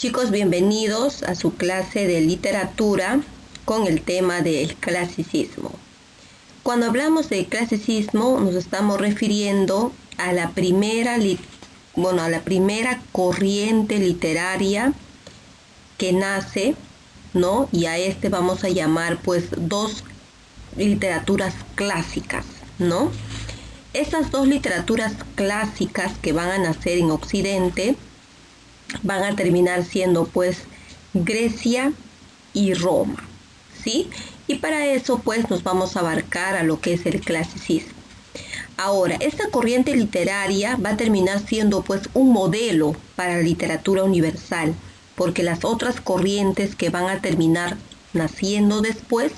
Chicos, bienvenidos a su clase de literatura con el tema del clasicismo. Cuando hablamos de clasicismo nos estamos refiriendo a la primera corriente literaria que nace, ¿no? Y a vamos a llamar pues dos literaturas clásicas, ¿no? Estas dos literaturas clásicas que van a nacer en Occidente van a terminar siendo pues Grecia y Roma, ¿sí? Y para eso pues nos vamos a abarcar a lo que es el clasicismo. Ahora, esta corriente literaria va a terminar siendo pues un modelo para la literatura universal, porque las otras corrientes que van a terminar naciendo después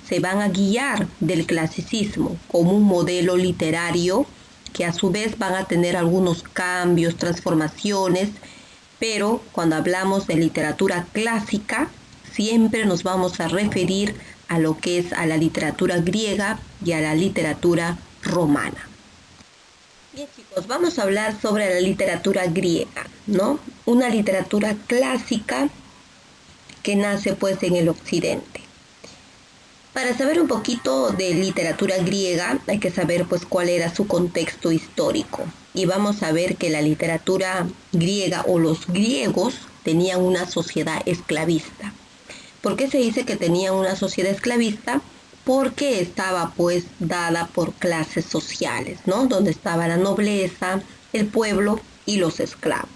se van a guiar del clasicismo como un modelo literario que a su vez van a tener algunos cambios, transformaciones, pero cuando hablamos de literatura clásica siempre nos vamos a referir a lo que es a la literatura griega y a la literatura romana. Bien, chicos, vamos a hablar sobre la literatura griega, ¿no? Una literatura clásica que nace pues en el occidente. Para saber un poquito de literatura griega hay que saber pues cuál era su contexto histórico. Y vamos a ver que la literatura griega o los griegos tenían una sociedad esclavista. ¿Por qué se dice que tenían una sociedad esclavista? Porque estaba pues dada por clases sociales, ¿no? Donde estaba la nobleza, el pueblo y los esclavos.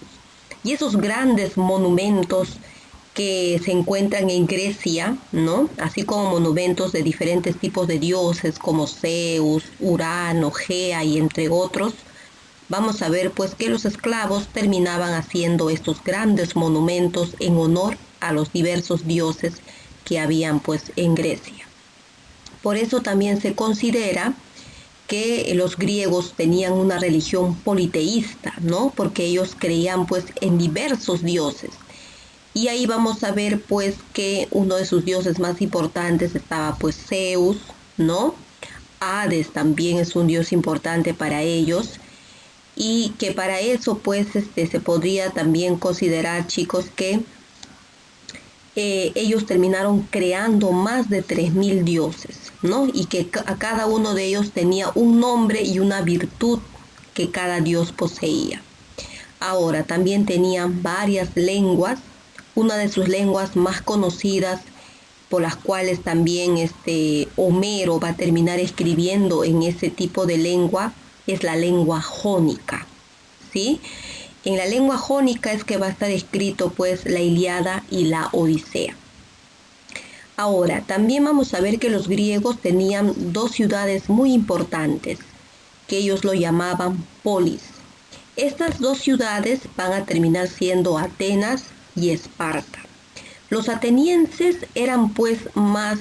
Y esos grandes monumentos que se encuentran en Grecia, ¿no? Así como monumentos de diferentes tipos de dioses como Zeus, Urano, Gea y entre otros, vamos a ver pues que los esclavos terminaban haciendo estos grandes monumentos en honor a los diversos dioses que habían pues en Grecia. Por eso también se considera que los griegos tenían una religión politeísta, ¿no? Porque ellos creían pues en diversos dioses. Y ahí vamos a ver pues que uno de sus dioses más importantes estaba pues Zeus, ¿no? Hades también es un dios importante para ellos. Y que para eso pues se podría también considerar, chicos, que ellos terminaron creando más de 3000 dioses, ¿no? Y que a cada uno de ellos tenía un nombre y una virtud que cada dios poseía. Ahora, también tenían varias lenguas. Una de sus lenguas más conocidas, por las cuales también Homero va a terminar escribiendo en ese tipo de lengua, es la lengua jónica, ¿sí? En la lengua jónica es que va a estar escrito pues la Ilíada y la Odisea. Ahora, también vamos a ver que los griegos tenían dos ciudades muy importantes, que ellos lo llamaban polis. Estas dos ciudades van a terminar siendo Atenas y Esparta. Los atenienses eran pues más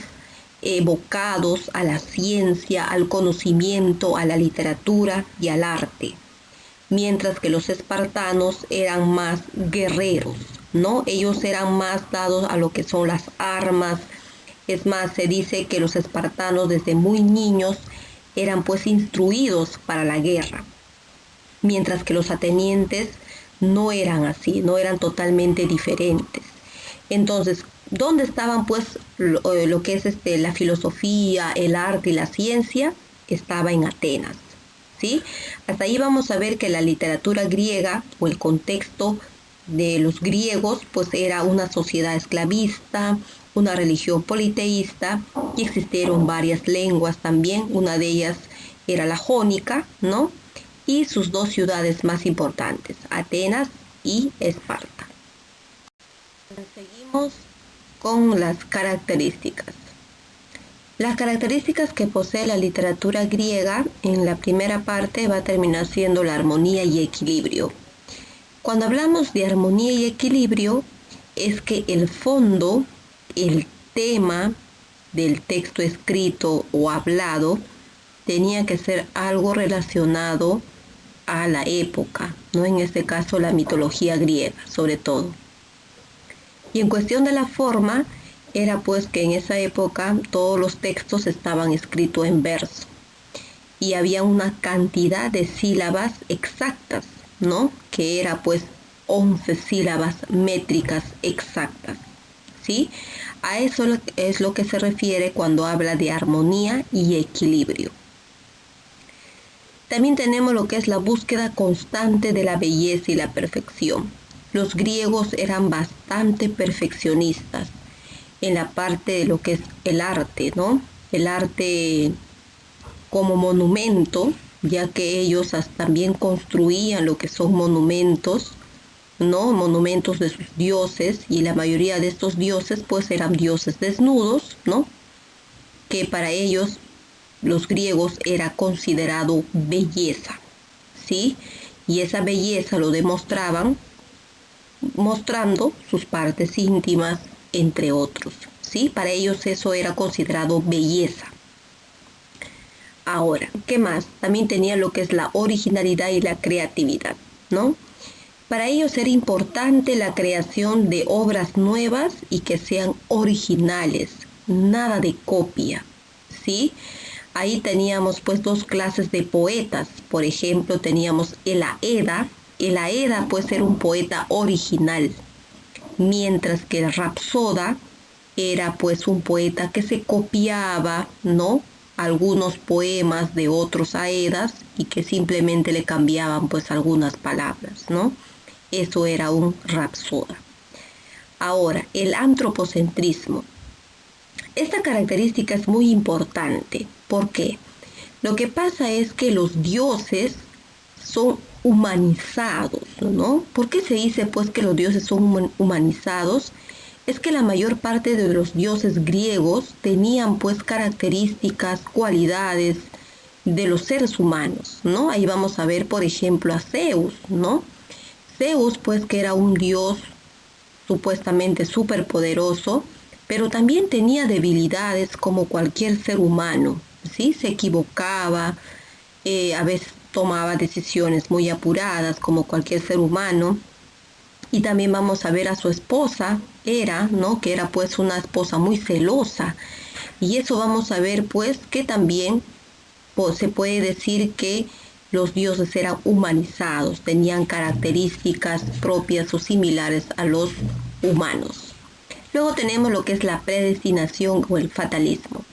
evocados a la ciencia, al conocimiento, a la literatura y al arte, mientras que los espartanos eran más guerreros, ¿no? Ellos eran más dados a lo que son las armas. Es más, se dice que los espartanos desde muy niños eran pues instruidos para la guerra, mientras que los atenienses no eran así, no eran totalmente diferentes. Entonces, ¿dónde estaban pues lo que es la filosofía, el arte y la ciencia? Estaba en Atenas, ¿sí? Hasta ahí vamos a ver que la literatura griega o el contexto de los griegos pues era una sociedad esclavista, una religión politeísta, y existieron varias lenguas también. Una de ellas era la jónica, ¿no? Y sus dos ciudades más importantes, Atenas y Esparta. Seguimos con las características. Las características que posee la literatura griega en la primera parte va a terminar siendo la armonía y equilibrio. Cuando hablamos de armonía y equilibrio, es que el fondo, el tema del texto escrito o hablado, tenía que ser algo relacionado a la época, ¿no? En este caso la mitología griega, sobre todo. Y en cuestión de la forma, era pues que en esa época todos los textos estaban escritos en verso y había una cantidad de sílabas exactas, ¿no? Que era pues 11 sílabas métricas exactas, ¿sí? A eso es lo que se refiere cuando habla de armonía y equilibrio. También tenemos lo que es la búsqueda constante de la belleza y la perfección. Los griegos eran bastante perfeccionistas en la parte de lo que es el arte, ¿no? El arte como monumento, ya que ellos también construían lo que son monumentos, ¿no? Monumentos de sus dioses, y la mayoría de estos dioses pues eran dioses desnudos, ¿no? Que para ellos, los griegos, era considerado belleza, ¿sí? Y esa belleza lo demostraban mostrando sus partes íntimas, entre otros, ¿sí? Para ellos eso era considerado belleza. Ahora, ¿qué más? También tenía lo que es la originalidad y la creatividad, ¿no? Para ellos era importante la creación de obras nuevas y que sean originales, nada de copia, ¿sí? Ahí teníamos pues dos clases de poetas. Por ejemplo, teníamos el Aeda. El Aeda pues era un poeta original, mientras que el Rapsoda era pues un poeta que se copiaba, ¿no? Algunos poemas de otros Aedas y que simplemente le cambiaban pues algunas palabras, ¿no? Eso era un Rapsoda. Ahora, el antropocentrismo. Esta característica es muy importante. ¿Por qué? Lo que pasa es que los dioses son humanizados, ¿no? ¿Por qué se dice pues que los dioses son humanizados? Es que la mayor parte de los dioses griegos tenían pues características, cualidades de los seres humanos, ¿no? Ahí vamos a ver, por ejemplo, a Zeus, ¿no? Zeus pues que era un dios supuestamente superpoderoso, pero también tenía debilidades como cualquier ser humano, ¿sí? Se equivocaba, a veces tomaba decisiones muy apuradas como cualquier ser humano. Y también vamos a ver a su esposa, Hera, ¿no? Que era pues una esposa muy celosa. Y eso vamos a ver pues que también pues, se puede decir que los dioses eran humanizados, tenían características propias o similares a los humanos. Luego tenemos lo que es la predestinación o el fatalismo.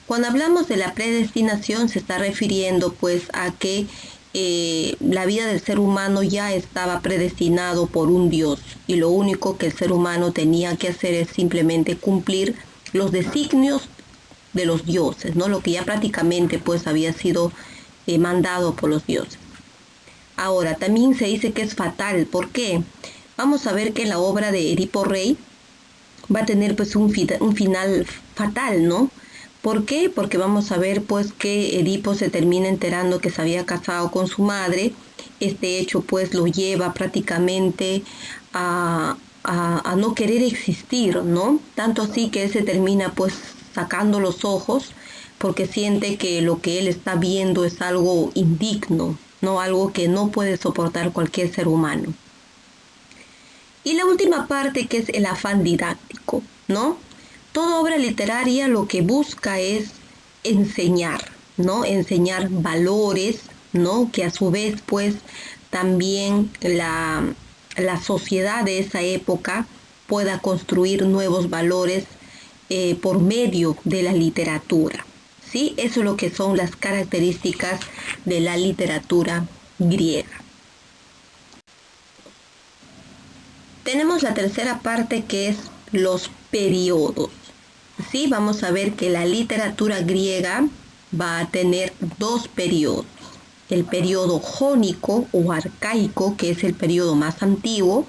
Cuando hablamos de la predestinación se está refiriendo pues a que la vida del ser humano ya estaba predestinado por un Dios y lo único que el ser humano tenía que hacer es simplemente cumplir los designios de los dioses, ¿no? Lo que ya prácticamente pues había sido mandado por los dioses. Ahora, también se dice que es fatal. ¿Por qué? Vamos a ver que la obra de Edipo Rey va a tener pues un final fatal, ¿no? ¿Por qué? Porque vamos a ver pues que Edipo se termina enterando que se había casado con su madre. Este hecho pues lo lleva prácticamente a no querer existir, ¿no? Tanto así que él se termina pues sacando los ojos porque siente que lo que él está viendo es algo indigno, ¿no? Algo que no puede soportar cualquier ser humano. Y la última parte, que es el afán didáctico, ¿no? Toda obra literaria lo que busca es enseñar, ¿no? Enseñar valores, ¿no? Que a su vez, pues, también la sociedad de esa época pueda construir nuevos valores por medio de la literatura, ¿sí? Eso es lo que son las características de la literatura griega. Tenemos la tercera parte, que es los periodos. Sí, vamos a ver que la literatura griega va a tener dos periodos. El periodo jónico o arcaico, que es el periodo más antiguo,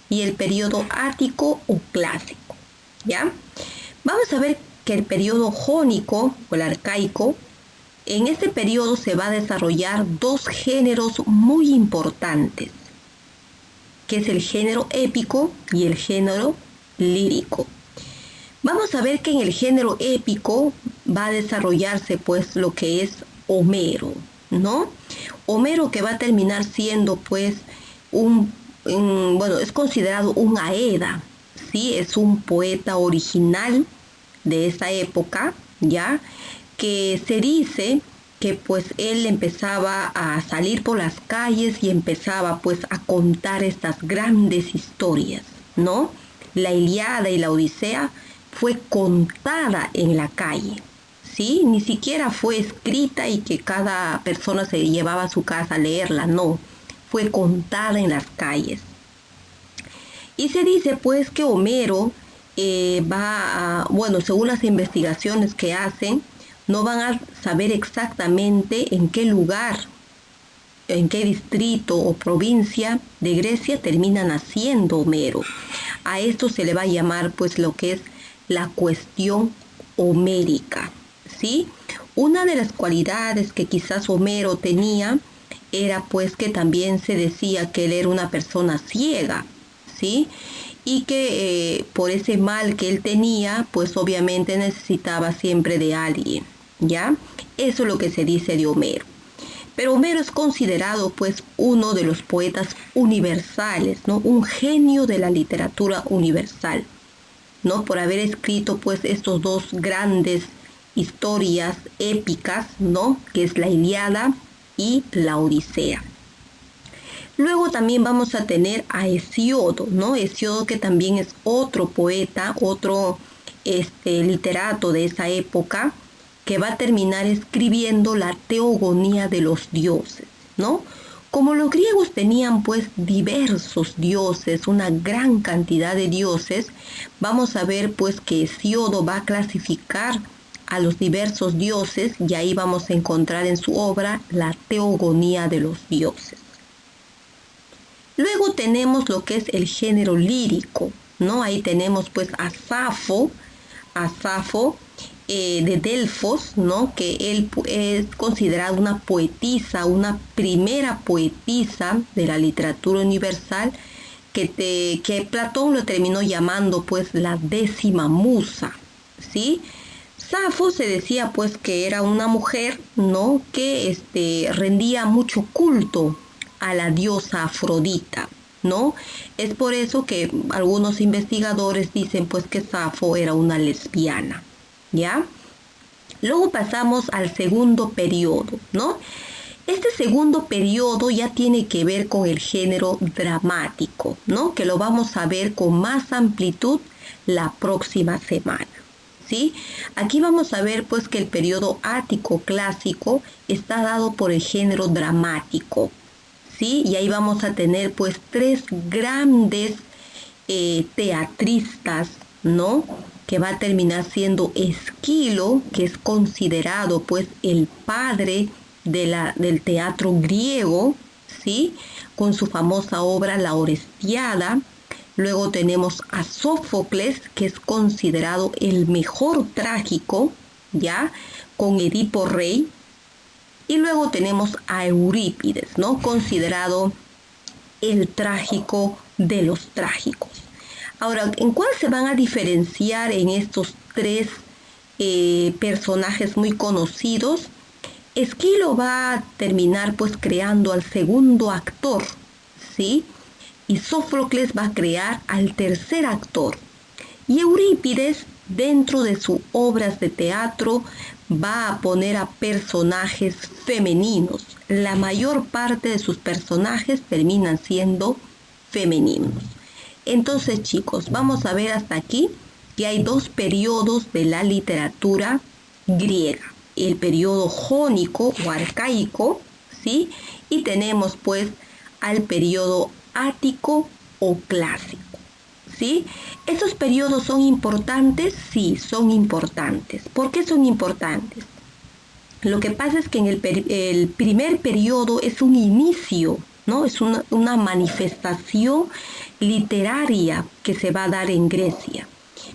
y el periodo ático o clásico, ¿ya? Vamos a ver que el periodo jónico o el arcaico, en este periodo se va a desarrollar dos géneros muy importantes, que es el género épico y el género lírico. Vamos a ver que en el género épico va a desarrollarse pues lo que es Homero, ¿no? Homero, que va a terminar siendo pues es considerado un Aeda, ¿sí? Es un poeta original de esa época, ¿ya? Que se dice que pues él empezaba a salir por las calles y empezaba pues a contar estas grandes historias, ¿no? La Ilíada y la Odisea fue contada en la calle, ¿sí? Ni siquiera fue escrita y que cada persona se llevaba a su casa a leerla, no, fue contada en las calles. Y se dice pues que Homero según las investigaciones que hacen, no van a saber exactamente en qué lugar, en qué distrito o provincia de Grecia termina naciendo Homero. A esto se le va a llamar pues lo que es la cuestión homérica, ¿sí? Una de las cualidades que quizás Homero tenía era pues que también se decía que él era una persona ciega, ¿sí? Y que por ese mal que él tenía, pues obviamente necesitaba siempre de alguien, ¿ya? Eso es lo que se dice de Homero. Pero Homero es considerado pues uno de los poetas universales, ¿no? Un genio de la literatura universal, ¿no? Por haber escrito pues estos dos grandes historias épicas, ¿no? Que es la Ilíada y la Odisea. Luego también vamos a tener a Hesíodo, ¿no? Hesíodo, que también es otro poeta, otro literato de esa época, que va a terminar escribiendo la teogonía de los dioses, ¿no? Como los griegos tenían pues diversos dioses, una gran cantidad de dioses, vamos a ver pues que Hesíodo va a clasificar a los diversos dioses y ahí vamos a encontrar en su obra la teogonía de los dioses. Luego tenemos lo que es el género lírico, ¿no? Ahí tenemos pues a Safo de Delfos, ¿no? Que él es considerado una poetisa, una primera poetisa de la literatura universal, que Platón lo terminó llamando pues la 10ª musa, ¿sí? Safo se decía pues que era una mujer, ¿no? Que rendía mucho culto a la diosa Afrodita, ¿no? Es por eso que algunos investigadores dicen pues que Safo era una lesbiana, ¿ya? Luego pasamos al segundo periodo, ¿no? Este segundo periodo ya tiene que ver con el género dramático, ¿no? Que lo vamos a ver con más amplitud la próxima semana, ¿sí? Aquí vamos a ver pues que el periodo ático clásico está dado por el género dramático, ¿sí? Y ahí vamos a tener pues 3 grandes teatristas, ¿no? Que va a terminar siendo Esquilo, que es considerado pues el padre del teatro griego, ¿sí? Con su famosa obra La Orestiada. Luego tenemos a Sófocles, que es considerado el mejor trágico, ¿ya? Con Edipo Rey. Y luego tenemos a Eurípides, ¿no? Considerado el trágico de los trágicos. Ahora, ¿en cuál se van a diferenciar en estos 3 personajes muy conocidos? Esquilo va a terminar pues creando al segundo actor, ¿sí? Y Sófocles va a crear al tercer actor. Y Eurípides, dentro de sus obras de teatro, va a poner a personajes femeninos. La mayor parte de sus personajes terminan siendo femeninos. Entonces, chicos, vamos a ver hasta aquí que hay 2 periodos de la literatura griega. El periodo jónico o arcaico, ¿sí? Y tenemos pues al periodo ático o clásico, ¿sí? ¿Esos periodos son importantes? Sí, son importantes. ¿Por qué son importantes? Lo que pasa es que en el primer periodo es un inicio, ¿no? Es una manifestación literaria que se va a dar en Grecia.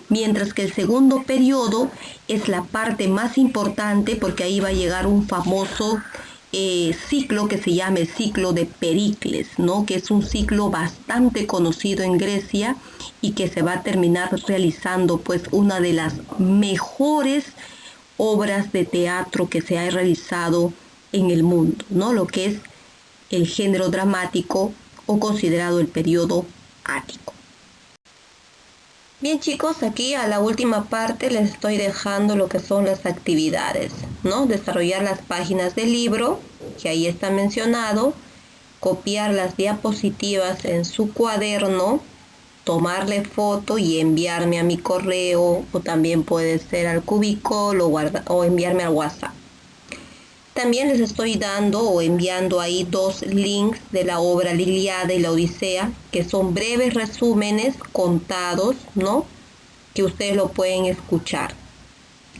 Mientras que el segundo periodo es la parte más importante porque ahí va a llegar un famoso ciclo que se llama el ciclo de Pericles, ¿no? Que es un ciclo bastante conocido en Grecia y que se va a terminar realizando pues una de las mejores obras de teatro que se ha realizado en el mundo, ¿no? Lo que es el género dramático o considerado el periodo ático. Bien chicos, aquí a la última parte les estoy dejando lo que son las actividades, ¿no? Desarrollar las páginas del libro, que ahí está mencionado, copiar las diapositivas en su cuaderno, tomarle foto y enviarme a mi correo, o también puede ser al Cubicol o enviarme al WhatsApp. También les estoy dando o enviando ahí 2 links de la obra La Ilíada y la Odisea, que son breves resúmenes contados, ¿no? Que ustedes lo pueden escuchar.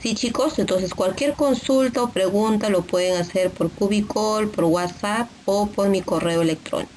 Sí, chicos, entonces cualquier consulta o pregunta lo pueden hacer por Cubicol, por WhatsApp o por mi correo electrónico.